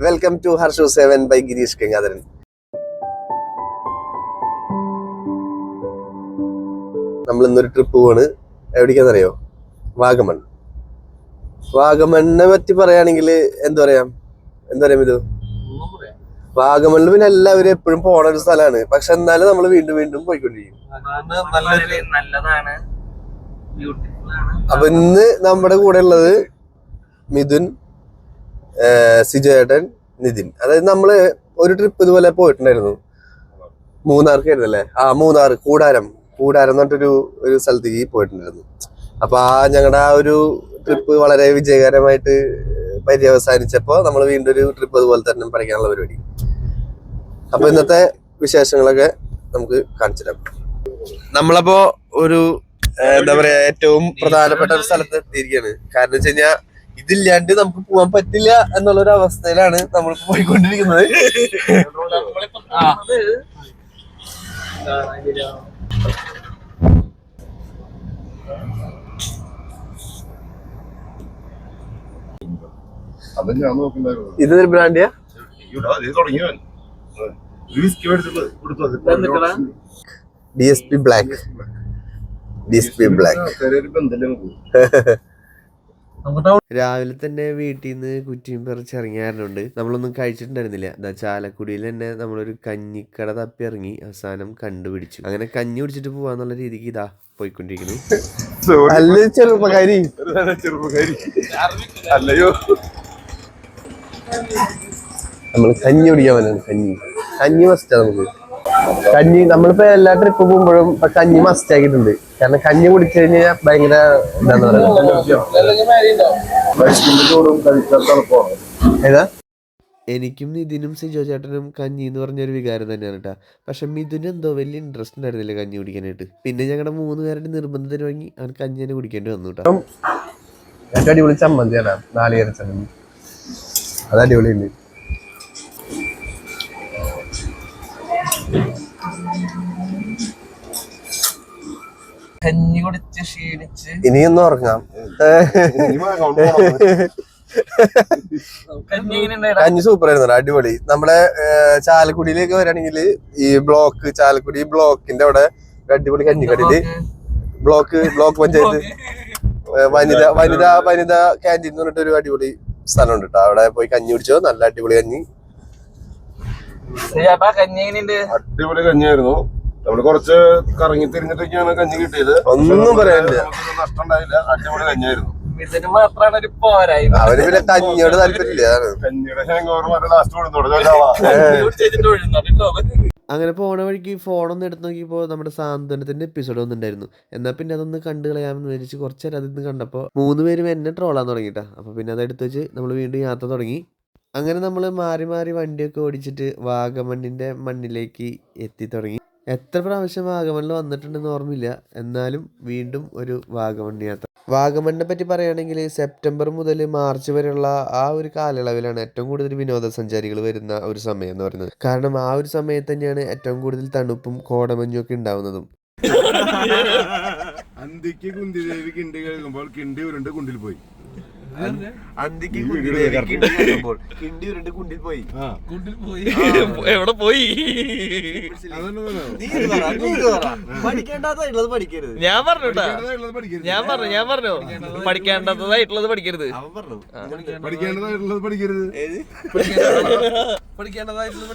Welcome to Harshu 7 by Girish Gangadharan. നമ്മൾ ഇന്നൊരു trip പോവാണ്. എവിടേക്കാന്നറിയോ? വാഗമൺ. വാഗമണിനെ പറ്റി പറയുകയാണെങ്കിൽ എന്താ പറയാ ഇത് വാഗമണിൽ പിന്നെ എല്ലാവരും എപ്പോഴും പോണ ഒരു സ്ഥലമാണ്. പക്ഷെ എന്നാലും നമ്മൾ വീണ്ടും വീണ്ടും പോയിക്കൊണ്ടിരിക്കും. അപ്പൊ ഇന്ന് നമ്മുടെ കൂടെ ഉള്ളത് മിഥുൻ, സിജേട്ടൻ, നിതിൻ. അതായത് നമ്മള് ഒരു ട്രിപ്പ് ഇതുപോലെ പോയിട്ടുണ്ടായിരുന്നു. മൂന്നാർക്കായിരുന്നല്ലേ? മൂന്നാർ കൂടാരം എന്ന് പറഞ്ഞിട്ടൊരു സ്ഥലത്തേക്ക് പോയിട്ടുണ്ടായിരുന്നു. അപ്പൊ ഞങ്ങളുടെ ആ ഒരു ട്രിപ്പ് വളരെ വിജയകരമായിട്ട് പര്യവസാനിച്ചപ്പോ നമ്മൾ വീണ്ടും ഒരു ട്രിപ്പ് അതുപോലെ തന്നെ പഠിക്കാനുള്ള പരിപാടി. അപ്പൊ ഇന്നത്തെ വിശേഷങ്ങളൊക്കെ നമുക്ക് കാണിച്ചു തരാം. നമ്മളപ്പോ ഒരു എന്താ പറയാ ഏറ്റവും പ്രധാനപ്പെട്ട ഒരു സ്ഥലത്ത് എത്തിയിരിക്കുകയാണ്. കാരണം വെച്ച് കഴിഞ്ഞാൽ ഇതില്ലാണ്ട് നമുക്ക് പോകാൻ പറ്റില്ല എന്നുള്ളൊരു അവസ്ഥയിലാണ് നമ്മൾ പോയിക്കൊണ്ടിരിക്കുന്നത്. ഇതൊരു ബ്രാൻഡിയാ? DSP black. രാവിലെ തന്നെ വീട്ടിൽ നിന്ന് കുറ്റിയും പറിച്ച് ഇറങ്ങിയായിരുന്നുണ്ട്. നമ്മളൊന്നും കഴിച്ചിട്ടുണ്ടായിരുന്നില്ല. ചാലക്കുടിയിൽ തന്നെ നമ്മളൊരു കഞ്ഞിക്കട തപ്പി ഇറങ്ങി അവസാനം കണ്ടുപിടിച്ചു. അങ്ങനെ കഞ്ഞി കുടിച്ചിട്ട് പോവാന്നുള്ള രീതിക്ക് ഇതാ പോയിക്കൊണ്ടിരിക്കുന്നു. ചെറുപ്പക്കാരി അല്ലയോ, നമ്മൾ കഞ്ഞി കുടിക്കാൻ പറ്റുന്നത്. കഞ്ഞി മസ്റ്റാ നമുക്ക്. കഞ്ഞി നമ്മളിപ്പോ എല്ലാ ട്രിപ്പ് പോകുമ്പോഴും കഞ്ഞി മസ്റ്റ് ആക്കിയിട്ടുണ്ട്. കാരണം കഞ്ഞി കുടിച്ചു കഴിഞ്ഞാൽ ഭയങ്കര എന്താന്ന് പറയുക. എനിക്കും നിതിനും സിജോ ചേട്ടനും കഞ്ഞി എന്ന് പറഞ്ഞൊരു വികാരം തന്നെയാണ് കേട്ടോ. പക്ഷെ മിഥുന് എന്തോ വലിയ ഇൻട്രസ്റ്റ് ഉണ്ടായിരുന്നില്ല കഞ്ഞി കുടിക്കാനായിട്ട്. പിന്നെ ഞങ്ങളുടെ 3 പേരുടെ നിർബന്ധത്തിന് വാങ്ങി അവൻ കഞ്ഞി തന്നെ കുടിക്കേണ്ടി വന്നു കേട്ടോ. ഏറ്റവും അടിപൊളി ചമ്മന്തിയാണ്, നാളികേര ചമ്മന്തി. അത് അടിപൊളിയുണ്ട്. കഞ്ഞി കുടിച്ച് ക്ഷീണിച്ച് ഇനിയൊന്നും ഉറങ്ങാം. കഞ്ഞി സൂപ്പർ ആയിരുന്നു, അടിപൊളി. നമ്മുടെ ചാലക്കുടിയിലേക്ക് വരികയാണെങ്കിൽ ഈ ചാലക്കുടി ബ്ലോക്കിന്റെ അവിടെ അടിപൊളി കഞ്ഞിക്കടയില് ബ്ലോക്ക് പഞ്ചായത്ത് വനിതാ ക്യാൻറ്റീൻ എന്ന് പറഞ്ഞിട്ട് ഒരു അടിപൊളി സ്ഥലമുണ്ട് കേട്ടോ. അവിടെ പോയി കഞ്ഞി കുടിച്ചോ, നല്ല അടിപൊളി കഞ്ഞി. അടിപൊളി കഞ്ഞിയായിരുന്നു. നമ്മള് കുറച്ച് കറങ്ങി തിരിഞ്ഞിട്ടൊക്കെയാണ് കഞ്ഞി കിട്ടിയത്. ഒന്നും പറയാനില്ല, നഷ്ടം ഉണ്ടായില്ല. അടിപൊളി കഞ്ഞിയായിരുന്നു. അവര് പിന്നെ കഞ്ഞിയോട് താല്പര്യമില്ല. കഞ്ഞിയുടെ ഹാങ് ഓവർ ലാസ്റ്റ് അങ്ങനെ പോണ വഴിക്ക് ഫോണൊന്ന് എടുത്ത് നോക്കിയപ്പോൾ നമ്മുടെ സാന്ത്വനത്തിന്റെ എപ്പിസോഡ് ഒന്നുണ്ടായിരുന്നു. എന്നാൽ പിന്നെ അതൊന്ന് കണ്ടു കളയാമെന്ന് വിചാരിച്ച് കുറച്ച് നേരം അതിന്ന് കണ്ടപ്പോൾ 3 പേരും എന്നെ ട്രോളാൻ തുടങ്ങിയിട്ടാ. അപ്പൊ പിന്നെ അത് എടുത്ത് വെച്ച് നമ്മൾ വീണ്ടും യാത്ര തുടങ്ങി. അങ്ങനെ നമ്മൾ മാറി വണ്ടിയൊക്കെ ഓടിച്ചിട്ട് വാഗമണ്ണിന്റെ മണ്ണിലേക്ക് എത്തി തുടങ്ങി. എത്ര പ്രാവശ്യം വാഗമണ്ണിൽ വന്നിട്ടുണ്ടെന്ന് ഓർമ്മയില്ല, എന്നാലും വീണ്ടും ഒരു വാഗമൺ യാത്ര. വാഗമണ്ണിനെ പറ്റി പറയുകയാണെങ്കിൽ സെപ്റ്റംബർ മുതൽ മാർച്ച് വരെയുള്ള ആ ഒരു കാലയളവിലാണ് ഏറ്റവും കൂടുതൽ വിനോദസഞ്ചാരികൾ വരുന്ന ഒരു സമയം എന്ന് പറയുന്നത്. കാരണം ആ ഒരു സമയത്ത് തന്നെയാണ് ഏറ്റവും കൂടുതൽ തണുപ്പും കോടമഞ്ഞും ഒക്കെ ഉണ്ടാവുന്നതും. അന്തിക്ക് കുന്തിദേവി കിണ്ടി കേൾക്കുമ്പോൾ കിണ്ടി ഉരുണ്ട് കുണ്ടിൽ പോയി. എവിടെ പോയി? ഞാൻ പറഞ്ഞു പഠിക്കേണ്ടതായിട്ടുള്ളത് പഠിക്കരുത്. പഠിക്കേണ്ടതായിട്ടുള്ളത് പഠിക്കരുത്. പഠിക്കേണ്ടതായിട്ടുള്ളത്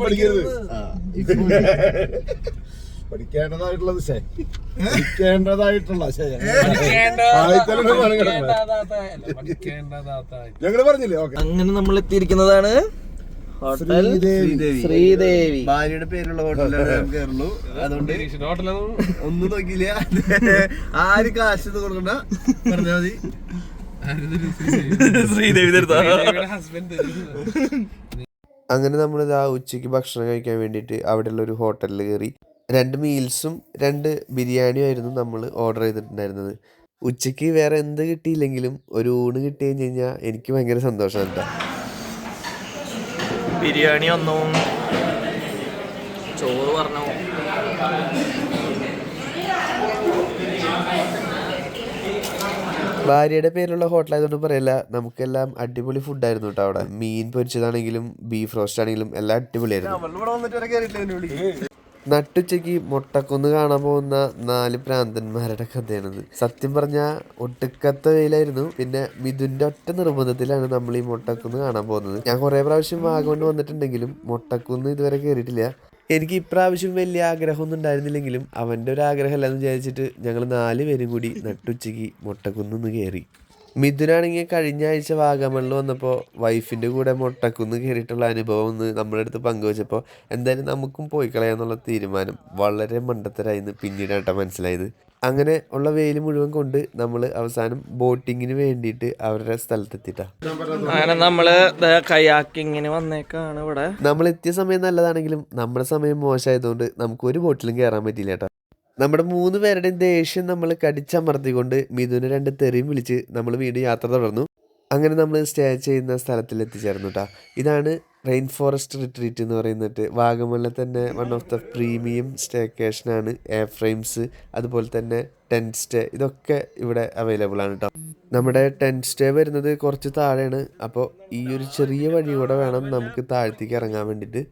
പഠിക്കരുത്. ഞങ്ങള് പറഞ്ഞില്ലേ. അങ്ങനെ നമ്മൾ എത്തിയിരിക്കുന്നതാണ് ഹോട്ടൽ ശ്രീദേവി. ഭാര്യയുടെ പേരുള്ള ഹോട്ടലിലാണ് കയറുള്ളൂ. അതുകൊണ്ട് ഒന്നും നോക്കിയില്ല. ആര് കാശ് കൊടുക്കണ്ട, പറഞ്ഞാൽ മതി. ശ്രീദേവി അങ്ങനെ നമ്മളിത് ഉച്ചയ്ക്ക് ഭക്ഷണം കഴിക്കാൻ വേണ്ടിയിട്ട് അവിടെയുള്ള ഒരു ഹോട്ടലിൽ കയറി. 2 മീൽസും 2 ബിരിയാണിയും ആയിരുന്നു നമ്മൾ ഓർഡർ ചെയ്തിട്ടുണ്ടായിരുന്നത്. ഉച്ചയ്ക്ക് വേറെ എന്ത് കിട്ടിയില്ലെങ്കിലും ഒരു ഊണ് കിട്ടി കഴിഞ്ഞ് കഴിഞ്ഞാൽ എനിക്ക് ഭയങ്കര സന്തോഷമാണ് കേട്ടോ. ബിരിയാണി ഒന്നും ചോറ് പറഞ്ഞു. ഭാര്യയുടെ പേരുള്ള ഹോട്ടലായതുകൊണ്ട് പറയല്ല, നമുക്കെല്ലാം അടിപൊളി ഫുഡായിരുന്നു കേട്ടോ അവിടെ. മീൻ പൊരിച്ചതാണെങ്കിലും ബീഫ് റോസ്റ്റ് ആണെങ്കിലും എല്ലാം അടിപൊളിയായിരുന്നു. നട്ടുച്ചയ്ക്ക് മുട്ടക്കുന്ന് കാണാൻ പോകുന്ന 4 പ്രാന്തന്മാരുടെ കഥയാണിത്. സത്യം പറഞ്ഞാൽ ഒട്ടുക്കത്ത വെയിലായിരുന്നു. പിന്നെ മിഥുന്റെ ഒറ്റ നിർബന്ധത്തിലാണ് നമ്മൾ ഈ മുട്ടക്കുന്ന് കാണാൻ പോകുന്നത്. ഞാൻ കുറേ പ്രാവശ്യം വാഗമൺ വന്നിട്ടുണ്ടെങ്കിലും മുട്ടക്കുന്ന് ഇതുവരെ കയറിയിട്ടില്ല. എനിക്ക് ഇപ്രാവശ്യം വലിയ ആഗ്രഹമൊന്നും ഉണ്ടായിരുന്നില്ലെങ്കിലും അവൻ്റെ ഒരു ആഗ്രഹമല്ല എന്ന് വിചാരിച്ചിട്ട് ഞങ്ങൾ 4 പേരും കൂടി നട്ടുച്ചയ്ക്ക് മുട്ടക്കുന്ന് കയറി. മിഥുനാണെങ്കിൽ കഴിഞ്ഞ ആഴ്ച വാഗമണിൽ വന്നപ്പോൾ വൈഫിൻ്റെ കൂടെ മുട്ടക്കുന്ന് കയറിയിട്ടുള്ള അനുഭവം ഒന്ന് നമ്മുടെ അടുത്ത് പങ്കുവച്ചപ്പോൾ എന്തായാലും നമുക്കും പോയി കളയാന്നുള്ള തീരുമാനം വളരെ മണ്ടത്തരായിന്ന് പിന്നീടാണ് മനസ്സിലായത്. അങ്ങനെ ഉള്ള വെയിൽ മുഴുവൻ കൊണ്ട് നമ്മൾ അവസാനം ബോട്ടിങ്ങിന് വേണ്ടിയിട്ട് അവരുടെ സ്ഥലത്തെത്തിയിട്ടാ. അങ്ങനെ നമ്മള് കയാക്കിങ്ങിന് വന്നേക്കാണ് ഇവിടെ. നമ്മൾ എത്തിയ സമയം നല്ലതാണെങ്കിലും നമ്മുടെ സമയം മോശമായതുകൊണ്ട് നമുക്ക് ഒരു ബോട്ടിലും കയറാൻ പറ്റിയില്ല കേട്ടോ. നമ്മുടെ 3 പേരുടെയും ദേഷ്യം നമ്മൾ കടിച്ചമർത്തിക്കൊണ്ട് മിഥുനെ 2 തെറിയും വിളിച്ച് നമ്മൾ വീണ്ടും യാത്ര തുടർന്നു. അങ്ങനെ നമ്മൾ സ്റ്റേ ചെയ്യുന്ന സ്ഥലത്തിൽ എത്തിച്ചേർന്നു കേട്ടോ. ഇതാണ് റെയിൻ ഫോറസ്റ്റ് റിട്രീറ്റ് എന്ന് പറയുന്നത്. വാഗമണിലെ തന്നെ വൺ ഓഫ് ദ പ്രീമിയം സ്റ്റേക്കേഷനാണ്. എയർ ഫ്രെയിംസ്, അതുപോലെ തന്നെ ടെൻറ്റ് സ്റ്റേ, ഇതൊക്കെ ഇവിടെ അവൈലബിൾ ആണ് കേട്ടോ. നമ്മുടെ ടെൻറ്റ് സ്റ്റേ വരുന്നത് കുറച്ച് താഴെയാണ്. അപ്പോൾ ഈ ഒരു ചെറിയ വഴി കൂടെ വേണം നമുക്ക് താഴത്തേക്ക് ഇറങ്ങാൻ വേണ്ടിയിട്ട്.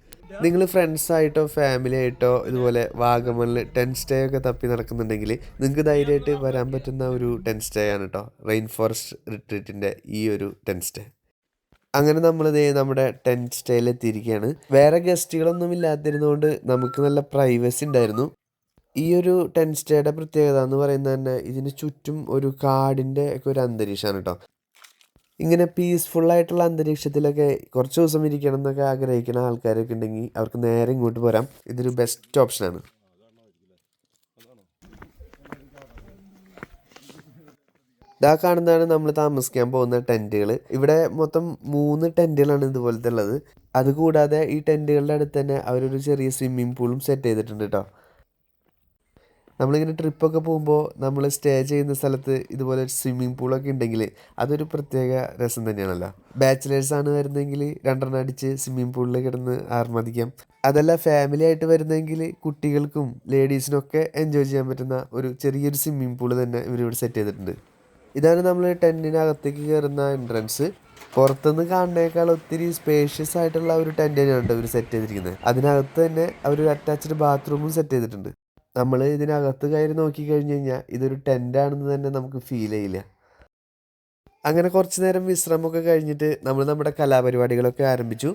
നിങ്ങൾ ഫ്രണ്ട്സായിട്ടോ ഫാമിലി ആയിട്ടോ ഇതുപോലെ വാഗമണിൽ ടെൻറ്റ് സ്റ്റേ ഒക്കെ തപ്പി നടക്കുന്നുണ്ടെങ്കിൽ നിങ്ങൾക്ക് ധൈര്യമായിട്ട് വരാൻ പറ്റുന്ന ഒരു ടെൻറ്റ് സ്റ്റേ ആണ് കേട്ടോ റെയിൻ ഫോറസ്റ്റ് റിട്രീറ്റിൻ്റെ ഈ ഒരു ടെൻറ്റ് സ്റ്റേ. അങ്ങനെ നമ്മളിതേ നമ്മുടെ ടെൻറ്റ് സ്റ്റേയിൽ എത്തിയിരിക്കുകയാണ്. വേറെ ഗസ്റ്റുകളൊന്നും ഇല്ലാതിരുന്നതുകൊണ്ട് നമുക്ക് നല്ല പ്രൈവസി ഉണ്ടായിരുന്നു. ഈ ഒരു ടെൻറ്റ് സ്റ്റേയുടെ പ്രത്യേകത എന്ന് പറയുന്നത് തന്നെ ഇതിന് ചുറ്റും ഒരു കാടിൻ്റെ ഒക്കെ ഒരു അന്തരീക്ഷമാണ് കേട്ടോ. ഇങ്ങനെ പീസ്ഫുള്ളായിട്ടുള്ള അന്തരീക്ഷത്തിലൊക്കെ കുറച്ച് ദിവസം ഇരിക്കണം എന്നൊക്കെ ആഗ്രഹിക്കുന്ന ആൾക്കാരൊക്കെ ഉണ്ടെങ്കിൽ അവർക്ക് നേരെ ഇങ്ങോട്ട് പോരാം. ഇതൊരു ബെസ്റ്റ് ഓപ്ഷനാണ്. ഇതാ കാണുന്നതാണ് നമ്മൾ താമസിക്കാൻ പോകുന്ന ടെൻറ്റുകൾ. ഇവിടെ മൊത്തം 3 ടെൻറ്റുകളാണ് ഇതുപോലത്തെ ഉള്ളത്. അതുകൂടാതെ ഈ ടെൻറ്റുകളുടെ അടുത്ത് തന്നെ അവരൊരു ചെറിയ സ്വിമ്മിംഗ് പൂളും സെറ്റ് ചെയ്തിട്ടുണ്ട് കേട്ടോ. നമ്മളിങ്ങനെ ട്രിപ്പൊക്കെ പോകുമ്പോൾ നമ്മൾ സ്റ്റേ ചെയ്യുന്ന സ്ഥലത്ത് ഇതുപോലെ സ്വിമ്മിംഗ് പൂളൊക്കെ ഉണ്ടെങ്കിൽ അതൊരു പ്രത്യേക രസം തന്നെയാണല്ലോ. ബാച്ചിലേഴ്സാണ് വരുന്നതെങ്കിൽ 2 അടിച്ച് സ്വിമ്മിംഗ് പൂളിൽ കിടന്ന് ആർമദിക്കാം. അതല്ല ഫാമിലി ആയിട്ട് വരുന്നതെങ്കിൽ കുട്ടികൾക്കും ലേഡീസിനൊക്കെ എൻജോയ് ചെയ്യാൻ പറ്റുന്ന ഒരു ചെറിയൊരു സ്വിമ്മിംഗ് പൂള് തന്നെ ഇവരിവിടെ സെറ്റ് ചെയ്തിട്ടുണ്ട്. ഇതാണ് നമ്മൾ ടെൻറ്റിനകത്തേക്ക് കയറുന്ന എൻട്രൻസ്. പുറത്തുനിന്ന് കാണുന്നേക്കാൾ ഒത്തിരി സ്പേഷ്യസ് ആയിട്ടുള്ള ഒരു ടെൻറ്റ് തന്നെയാണ് ഇവർ സെറ്റ് ചെയ്തിരിക്കുന്നത്. അതിനകത്ത് തന്നെ അവർ അറ്റാച്ച്ഡ് ബാത്റൂമും സെറ്റ് ചെയ്തിട്ടുണ്ട്. നമ്മൾ ഇതിനകത്ത് കയറി നോക്കിക്കഴിഞ്ഞ് കഴിഞ്ഞാൽ ഇതൊരു ടെൻ്റാണെന്ന് തന്നെ നമുക്ക് ഫീൽ ചെയ്യില്ല. അങ്ങനെ കുറച്ച് നേരം വിശ്രമമൊക്കെ കഴിഞ്ഞിട്ട് നമ്മൾ നമ്മുടെ കലാപരിപാടികളൊക്കെ ആരംഭിച്ചു.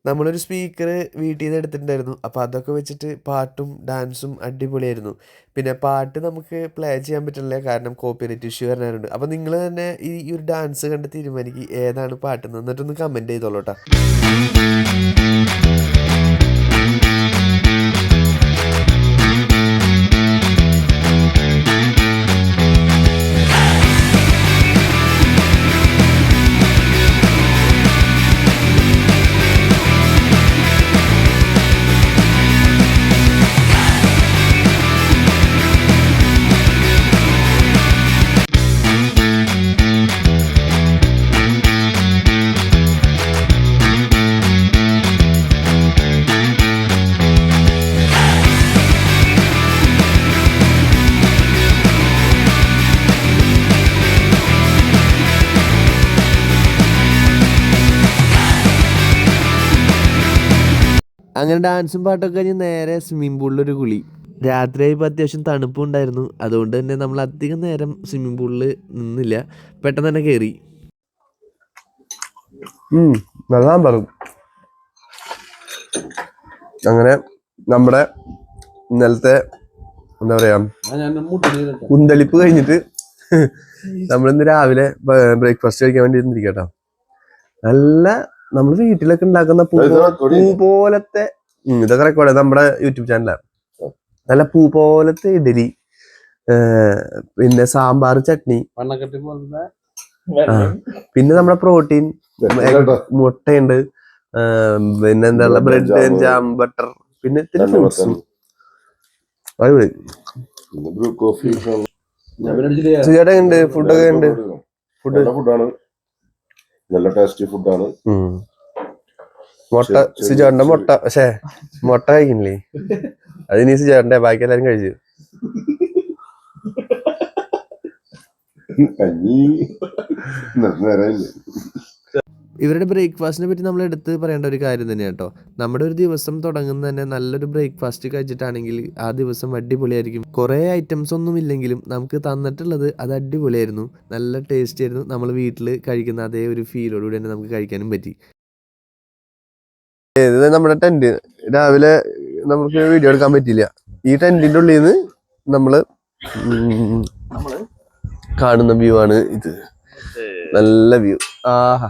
നമ്മളൊരു സ്പീക്കർ വീട്ടിൽ നിന്ന് എടുത്തിട്ടുണ്ടായിരുന്നു. അപ്പോൾ അതൊക്കെ വെച്ചിട്ട് പാട്ടും ഡാൻസും അടിപൊളിയായിരുന്നു. പിന്നെ പാട്ട് നമുക്ക് പ്ലേ ചെയ്യാൻ പറ്റില്ല, കാരണം കോപ്പിറൈറ്റ് ഇഷ്യൂ വരാനുണ്ട്. അപ്പോൾ നിങ്ങൾ തന്നെ ഈ ഒരു ഡാൻസ് കണ്ട് തീരുമാനിക്കുക ഏതാണ് പാട്ടെന്ന്, എന്നിട്ടൊന്ന് കമൻറ്റ് ചെയ്തോളൂ കേട്ടോ. അങ്ങനെ ഡാൻസും പാട്ടൊക്കെ കഴിഞ്ഞ് നേരെ സ്വിമ്മിംഗ് പൂളിലൊരു കുളി. രാത്രിയായപ്പോൾ അത്യാവശ്യം തണുപ്പുണ്ടായിരുന്നു. അതുകൊണ്ട് തന്നെ നമ്മൾ അധികം നേരം സ്വിമ്മിംഗ് പൂളിൽ നിന്നില്ല, പെട്ടെന്ന് തന്നെ കയറി. വെള്ളം പറയും. അങ്ങനെ നമ്മുടെ ഇന്നലത്തെ എന്താ പറയാ കുന്തളിപ്പ് കഴിഞ്ഞിട്ട് നമ്മളിന്ന് രാവിലെ ബ്രേക്ക്ഫാസ്റ്റ് കഴിക്കാൻ വേണ്ടി ഇരുന്നിരിക്കട്ടോ. നല്ല നമ്മൾ വീട്ടിലൊക്കെ ഉണ്ടാക്കുന്ന പൂ പോലത്തെ ഇതൊക്കെ റെക്കോർഡ് ചെയ്ത് നമ്മുടെ യൂട്യൂബ് ചാനലാണ്. നല്ല പൂ പോലത്തെ ഇഡലി, പിന്നെ സാമ്പാർ, ചട്നി, പിന്നെ നമ്മുടെ പ്രോട്ടീൻ മുട്ടയുണ്ട്, പിന്നെ എന്താ ബ്രെഡ്, ജാം, ബട്ടർ, പിന്നെ ഇത്തിരി ഫ്രൂട്ട്സും. അടിപൊളി. ചേട്ടാ ഉണ്ട്, ഫുഡൊക്കെ ഉണ്ട്. ഫുഡാണ്, നല്ല ടേസ്റ്റി ഫുഡാണ്. മുട്ട സിജോന്റെ മുട്ട കഴിക്കുന്നില്ലേ? അതിനി സിജോന്റെ ബാക്കി എല്ലാരും കഴിച്ചു. കഞ്ഞി നേരമില്ല. ഇവരുടെ ബ്രേക്ക്ഫാസ്റ്റിനെ പറ്റി നമ്മൾ എടുത്ത് പറയേണ്ട ഒരു കാര്യം തന്നെയാണ് കേട്ടോ. നമ്മുടെ ഒരു ദിവസം തുടങ്ങുന്നത് തന്നെ നല്ലൊരു ബ്രേക്ക്ഫാസ്റ്റ് കഴിച്ചിട്ടാണെങ്കിൽ ആ ദിവസം അടിപൊളിയായിരിക്കും. കുറേ ഐറ്റംസ് ഒന്നും ഇല്ലെങ്കിലും നമുക്ക് തന്നിട്ടുള്ളത് അത് അടിപൊളിയായിരുന്നു, നല്ല ടേസ്റ്റ് ആയിരുന്നു. നമ്മൾ വീട്ടിൽ കഴിക്കുന്ന അതേ ഒരു ഫീലോടുകൂടി തന്നെ നമുക്ക് കഴിക്കാനും പറ്റി. ഇത് നമ്മുടെ ടെന്റ് രാവിലെ നമുക്ക് വീഡിയോ എടുക്കാൻ പറ്റില്ല. ഈ ടെന്റിന്റെ ഉള്ളിൽ നിന്ന് നമ്മള് കാണുന്ന വ്യൂ ആണ് ഇത്. നല്ല വ്യൂ. ആഹാ,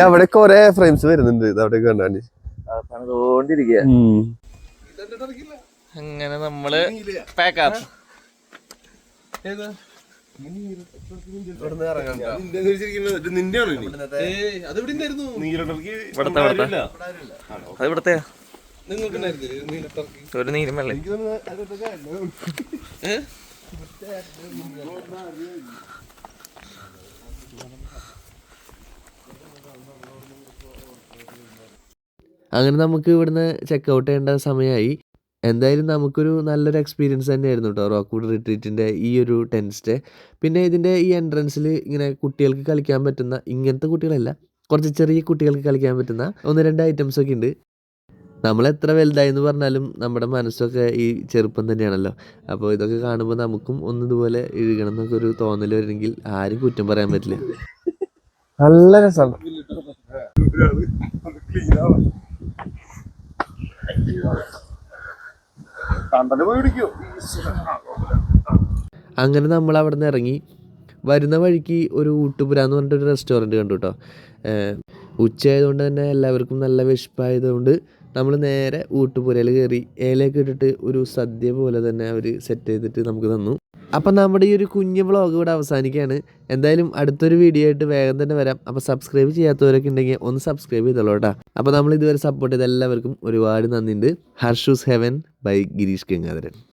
അവിടെ കൊറേ ഫ്രെയിംസ് വരുന്നുണ്ട്. ഇത് അവിടെ കണ്ടാണ്ട് അങ്ങനെ നമ്മള് പാക്കാപ്പ്. ഇവിടത്തെ ഒരു നീരുമല്ലേ. അങ്ങനെ നമുക്ക് ഇവിടുന്ന് ചെക്കൗട്ട് ചെയ്യേണ്ട സമയമായി. എന്തായാലും നമുക്കൊരു നല്ലൊരു എക്സ്പീരിയൻസ് തന്നെയായിരുന്നു കേട്ടോ റോക്ക്വുഡ് റിട്രീറ്റിൻ്റെ ഈ ഒരു ടെൻറ്റ് സ്റ്റേ. പിന്നെ ഇതിൻ്റെ ഈ എൻട്രൻസിൽ ഇങ്ങനെ കുട്ടികൾക്ക് കളിക്കാൻ പറ്റുന്ന, ഇങ്ങനത്തെ കുട്ടികളല്ല, കുറച്ച് ചെറിയ കുട്ടികൾക്ക് കളിക്കാൻ പറ്റുന്ന 1-2 ഐറ്റംസ് ഒക്കെ ഉണ്ട്. നമ്മളെത്ര വലുതായി എന്ന് പറഞ്ഞാലും നമ്മുടെ മനസ്സൊക്കെ ഈ ചെറുപ്പം തന്നെയാണല്ലോ. അപ്പോൾ ഇതൊക്കെ കാണുമ്പോൾ നമുക്കും ഒന്നിതുപോലെ എഴുകണം എന്നൊക്കെ ഒരു തോന്നൽ വരണമെങ്കിൽ ആരും കുറ്റം പറയാൻ പറ്റില്ല. നല്ല രസമാണ്. അങ്ങനെ നമ്മൾ അവിടെ നിന്ന് ഇറങ്ങി വരുന്ന വഴിക്ക് ഒരു ഊട്ടുപുര എന്ന് പറഞ്ഞിട്ടൊരു റെസ്റ്റോറൻറ്റ് കണ്ടു കേട്ടോ. ഉച്ചയായതുകൊണ്ട് തന്നെ എല്ലാവർക്കും നല്ല വിശപ്പായതുകൊണ്ട് നമ്മൾ നേരെ ഊട്ടുപുരയിൽ കയറി ഇലയൊക്കെ ഇട്ടിട്ട് ഒരു സദ്യ പോലെ തന്നെ അവർ സെറ്റ് ചെയ്തിട്ട് നമുക്ക് തന്നു. അപ്പം നമ്മുടെ ഈ ഒരു കുഞ്ഞു വ്ളോഗ് ഇവിടെ അവസാനിക്കുകയാണ്. എന്തായാലും അടുത്തൊരു വീഡിയോ ആയിട്ട് വേഗം തന്നെ വരാം. അപ്പോൾ സബ്സ്ക്രൈബ് ചെയ്യാത്തവരൊക്കെ ഉണ്ടെങ്കിൽ ഒന്ന് സബ്സ്ക്രൈബ് ചെയ്തോളൂ കേട്ടോ. അപ്പോൾ നമ്മൾ ഇതുവരെ സപ്പോർട്ട് ചെയ്ത എല്ലാവർക്കും ഒരുപാട് നന്ദിയുണ്ട്. ഹർഷൂസ് ഹെവൻ ബൈ ഗിരീഷ് ഗംഗാധരൻ.